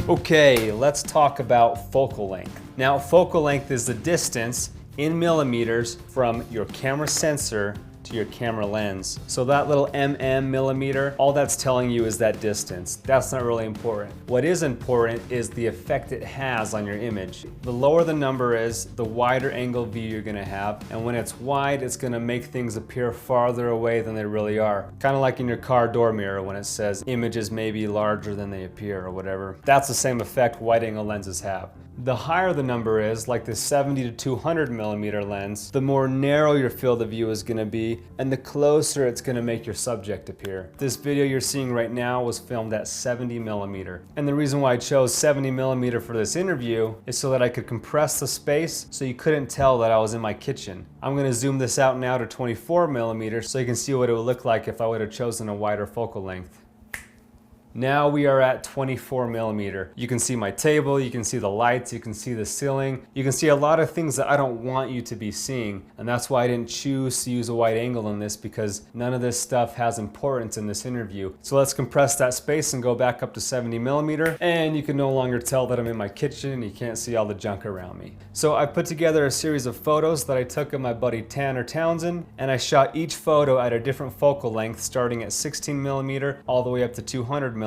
Okay, let's talk about focal length. Now, focal length is the distance in millimeters from your camera sensor to your camera lens. So that little millimeter, all that's telling you is that distance. That's not really important. What is important is the effect it has on your image. The lower the number is, the wider angle view you're gonna have. And when it's wide, it's gonna make things appear farther away than they really are. Kind of like in your car door mirror when it says images may be larger than they appear or whatever. That's the same effect wide angle lenses have. The higher the number is, like the 70 to 200 millimeter lens, the more narrow your field of view is going to be, and the closer it's going to make your subject appear. This video you're seeing right now was filmed at 70 millimeter. And the reason why I chose 70 millimeter for this interview is so that I could compress the space so you couldn't tell that I was in my kitchen. I'm going to zoom this out now to 24 millimeter so you can see what it would look like if I would have chosen a wider focal length. Now we are at 24 millimeter. You can see my table, you can see the lights, you can see the ceiling. You can see a lot of things that I don't want you to be seeing. And that's why I didn't choose to use a wide angle in this, because none of this stuff has importance in this interview. So let's compress that space and go back up to 70 millimeter. And you can no longer tell that I'm in my kitchen and you can't see all the junk around me. So I put together a series of photos that I took of my buddy Tanner Townsend, and I shot each photo at a different focal length, starting at 16 millimeter all the way up to 200 millimeter.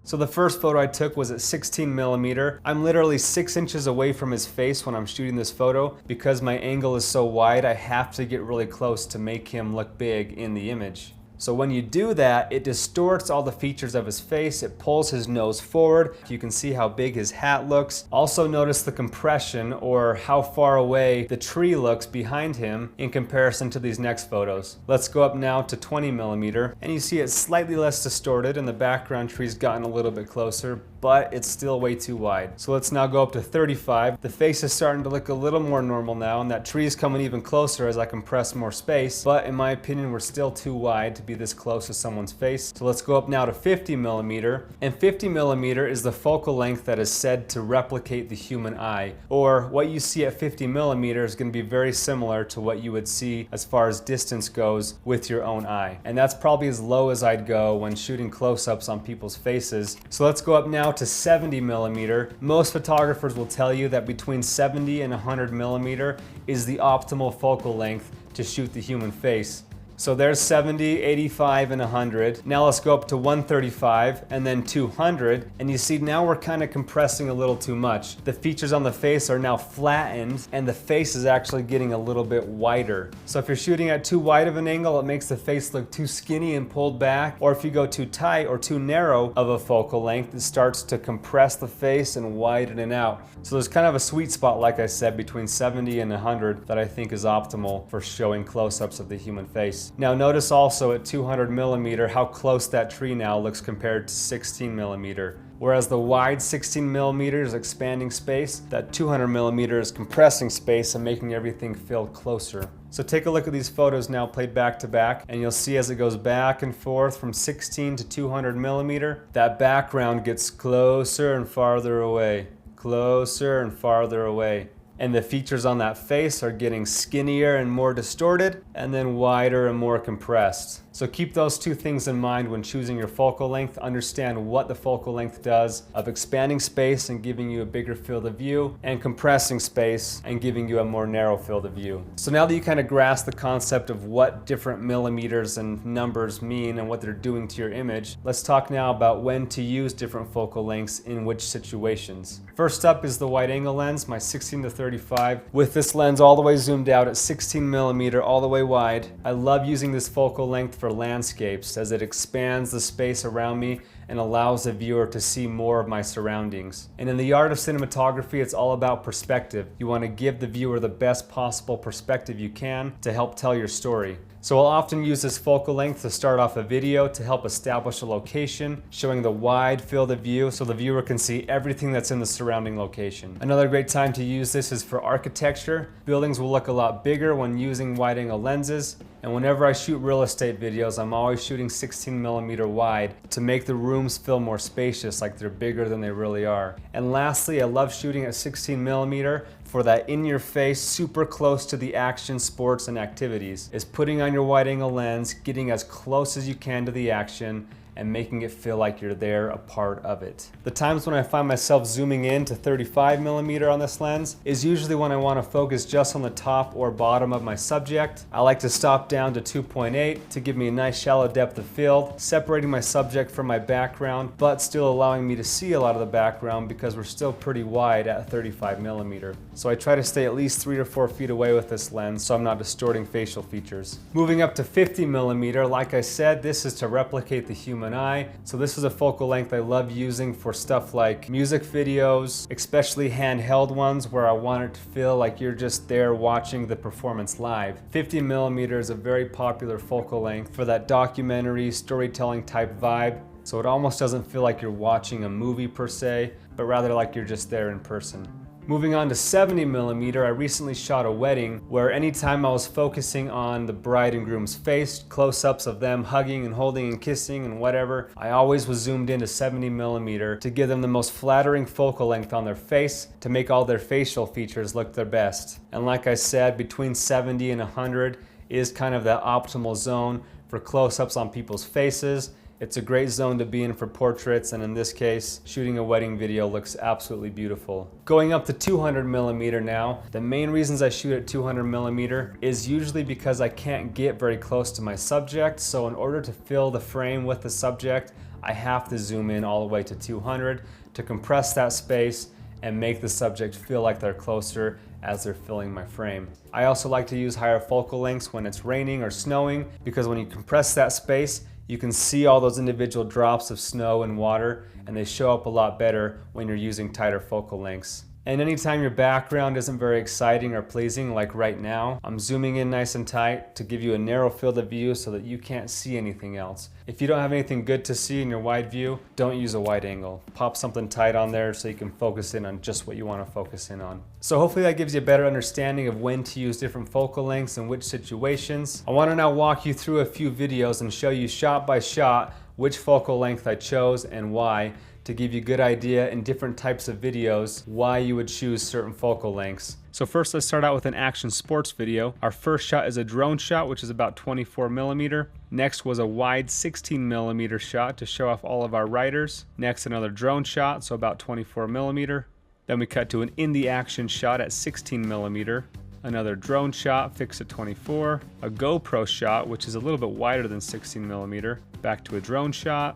So the first photo I took was at 16 millimeter. I'm literally 6 inches away from his face when I'm shooting this photo. Because my angle is so wide, I have to get really close to make him look big in the image. So when you do that, it distorts all the features of his face. It pulls his nose forward. You can see how big his hat looks. Also notice the compression, or how far away the tree looks behind him in comparison to these next photos. Let's go up now to 20 millimeter, and you see it's slightly less distorted and the background tree's gotten a little bit closer, but it's still way too wide. So let's now go up to 35. The face is starting to look a little more normal now, and that tree is coming even closer as I compress more space. But in my opinion, we're still too wide to be this close to someone's face. So let's go up now to 50 millimeter. And 50 millimeter is the focal length that is said to replicate the human eye. Or what you see at 50 millimeter is going to be very similar to what you would see as far as distance goes with your own eye. And that's probably as low as I'd go when shooting close-ups on people's faces. So let's go up now to 70 millimeter. Most photographers will tell you that between 70 and 100 millimeter is the optimal focal length to shoot the human face. So there's 70, 85, and 100. Now let's go up to 135 and then 200. And you see now we're kind of compressing a little too much. The features on the face are now flattened and the face is actually getting a little bit wider. So if you're shooting at too wide of an angle, it makes the face look too skinny and pulled back. Or if you go too tight or too narrow of a focal length, it starts to compress the face and widen it out. So there's kind of a sweet spot, like I said, between 70 and 100 that I think is optimal for showing close-ups of the human face. Now notice also at 200 millimeter how close that tree now looks compared to 16 millimeter. Whereas the wide 16 millimeter is expanding space, that 200 millimeter is compressing space and making everything feel closer. So take a look at these photos now played back to back, and you'll see as it goes back and forth from 16 to 200 millimeter, that background gets closer and farther away, closer and farther away. And the features on that face are getting skinnier and more distorted, and then wider and more compressed. So keep those two things in mind when choosing your focal length. Understand what the focal length does of expanding space and giving you a bigger field of view, and compressing space and giving you a more narrow field of view. So now that you kind of grasp the concept of what different millimeters and numbers mean and what they're doing to your image, let's talk now about when to use different focal lengths in which situations. First up is the wide angle lens, my 16 to 35. With this lens all the way zoomed out at 16 millimeter all the way wide, I love using this focal length for landscapes as it expands the space around me and allows the viewer to see more of my surroundings. And in the art of cinematography, it's all about perspective. You want to give the viewer the best possible perspective you can to help tell your story. So I'll often use this focal length to start off a video to help establish a location, showing the wide field of view so the viewer can see everything that's in the surrounding location. Another great time to use this is for architecture. Buildings will look a lot bigger when using wide angle lenses. And whenever I shoot real estate videos, I'm always shooting 16 millimeter wide to make the rooms feel more spacious, like they're bigger than they really are. And lastly, I love shooting at 16 millimeter for that in-your-face, super close to the action, sports, and activities. Is putting on your wide-angle lens, getting as close as you can to the action, and making it feel like you're there, a part of it. The times when I find myself zooming in to 35mm on this lens is usually when I want to focus just on the top or bottom of my subject. I like to stop down to 2.8 to give me a nice shallow depth of field, separating my subject from my background, but still allowing me to see a lot of the background because we're still pretty wide at 35mm. So I try to stay at least 3 or 4 feet away with this lens so I'm not distorting facial features. Moving up to 50mm, like I said, this is to replicate the human eye. So this is a focal length I love using for stuff like music videos, especially handheld ones where I want it to feel like you're just there watching the performance live. 50mm is a very popular focal length for that documentary, storytelling type vibe. So it almost doesn't feel like you're watching a movie per se, but rather like you're just there in person. Moving on to 70mm, I recently shot a wedding where anytime I was focusing on the bride and groom's face, close-ups of them hugging and holding and kissing and whatever, I always was zoomed into 70mm to give them the most flattering focal length on their face to make all their facial features look their best. And like I said, between 70 and 100 is kind of the optimal zone for close-ups on people's faces. It's a great zone to be in for portraits, and in this case, shooting a wedding video looks absolutely beautiful. Going up to 200mm now, the main reasons I shoot at 200mm is usually because I can't get very close to my subject, so in order to fill the frame with the subject, I have to zoom in all the way to 200 to compress that space and make the subject feel like they're closer as they're filling my frame. I also like to use higher focal lengths when it's raining or snowing because when you compress that space, you can see all those individual drops of snow and water, and they show up a lot better when you're using tighter focal lengths. And anytime your background isn't very exciting or pleasing, like right now, I'm zooming in nice and tight to give you a narrow field of view so that you can't see anything else. If you don't have anything good to see in your wide view, don't use a wide angle. Pop something tight on there so you can focus in on just what you want to focus in on. So hopefully that gives you a better understanding of when to use different focal lengths and which situations. I want to now walk you through a few videos and show you shot by shot which focal length I chose and why, to give you a good idea in different types of videos why you would choose certain focal lengths. So first let's start out with an action sports video. Our first shot is a drone shot, which is about 24mm. Next was a wide 16mm shot to show off all of our riders. Next another drone shot, so about 24mm. Then we cut to an in the action shot at 16mm. Another drone shot fixed at 24. A GoPro shot, which is a little bit wider than 16mm. Back to a drone shot.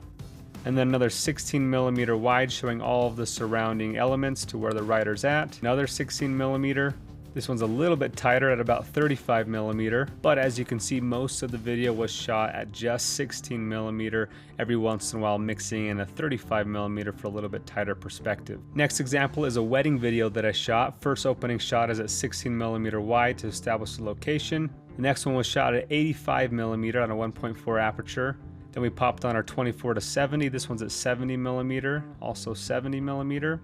And then another 16mm wide showing all of the surrounding elements to where the rider's at. Another 16mm. This one's a little bit tighter at about 35mm, but as you can see, most of the video was shot at just 16mm, every once in a while mixing in a 35mm for a little bit tighter perspective. Next example is a wedding video that I shot. First opening shot is at 16mm wide to establish the location. The next one was shot at 85mm on a 1.4 aperture. Then we popped on our 24 to 70. This one's at 70mm, also 70mm.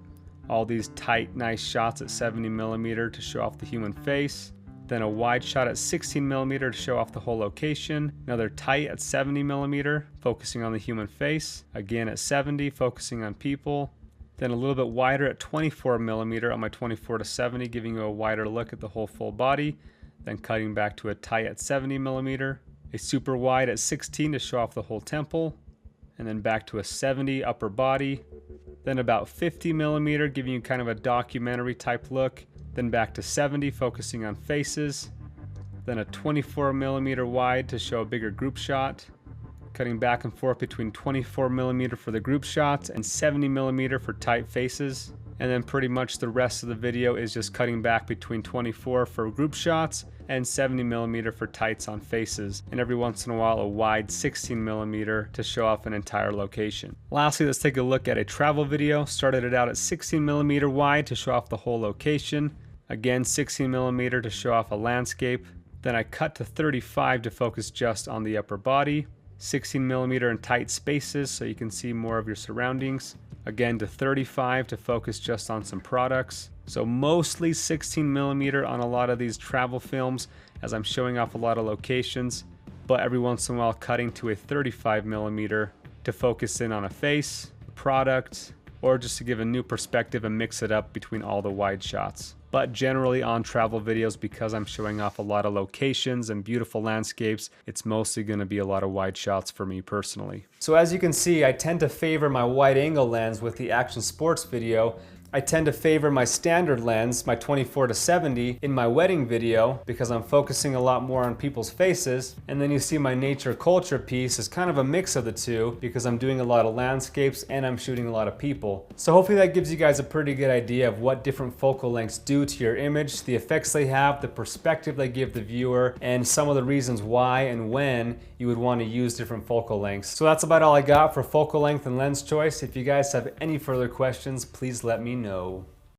All these tight, nice shots at 70mm to show off the human face. Then a wide shot at 16mm to show off the whole location. Another tight at 70mm, focusing on the human face. Again at 70, focusing on people. Then a little bit wider at 24mm on my 24 to 70, giving you a wider look at the whole full body. Then cutting back to a tight at 70mm. A super wide at 16 to show off the whole temple, and then back to a 70 upper body, then about 50mm giving you kind of a documentary type look, then back to 70 focusing on faces, then a 24mm wide to show a bigger group shot, cutting back and forth between 24mm for the group shots and 70mm for tight faces, and then pretty much the rest of the video is just cutting back between 24 for group shots and 70mm for tights on faces, and every once in a while a wide 16mm to show off an entire location. Lastly, let's take a look at a travel video. Started it out at 16mm wide to show off the whole location. Again, 16mm to show off a landscape. Then I cut to 35 to focus just on the upper body. 16mm in tight spaces so you can see more of your surroundings. Again to 35 to focus just on some products. So mostly 16mm on a lot of these travel films as I'm showing off a lot of locations, but every once in a while cutting to a 35mm to focus in on a face, a product, or just to give a new perspective and mix it up between all the wide shots. but generally on travel videos, because I'm showing off a lot of locations and beautiful landscapes, it's mostly going to be a lot of wide shots for me personally. So as you can see, I tend to favor my wide angle lens with the action sports video. I tend to favor my standard lens, my 24-70, in my wedding video because I'm focusing a lot more on people's faces. And then you see my nature culture piece is kind of a mix of the two because I'm doing a lot of landscapes and I'm shooting a lot of people. So hopefully that gives you guys a pretty good idea of what different focal lengths do to your image, the effects they have, the perspective they give the viewer, and some of the reasons why and when you would want to use different focal lengths. So that's about all I got for focal length and lens choice. If you guys have any further questions, please let me know.